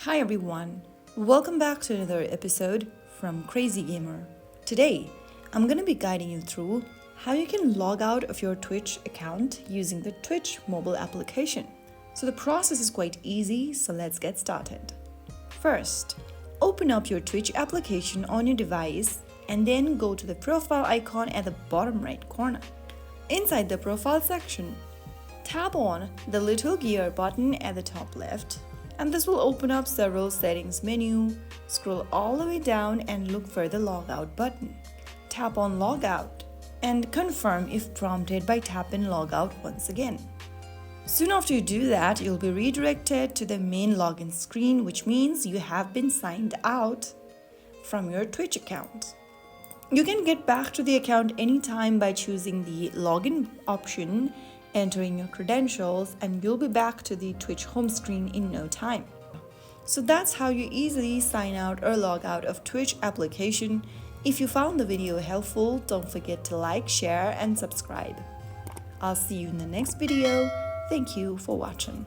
Hi everyone, welcome back to another episode from Crazy Gamer. Today, I'm going to be guiding you through how you can log out of your Twitch account using the Twitch mobile application. So the process is quite easy, so let's get started. First, open up your Twitch application on your device and then go to the profile icon at the bottom right corner. Inside the profile section, tap on the little gear button at the top left, and this will open up several settings menu. Scroll all the way down and look for the logout button. Tap on logout and confirm if prompted by tap in logout once again. Soon after you do that, you'll be redirected to the main login screen, which means you have been signed out from your Twitch account. You can get back to the account anytime by choosing the login option, entering your credentials, and you'll be back to the Twitch home screen in no time. So that's how you easily sign out or log out of Twitch application. If you found the video helpful, don't forget to like, share, and subscribe. I'll see you in the next video. Thank you for watching.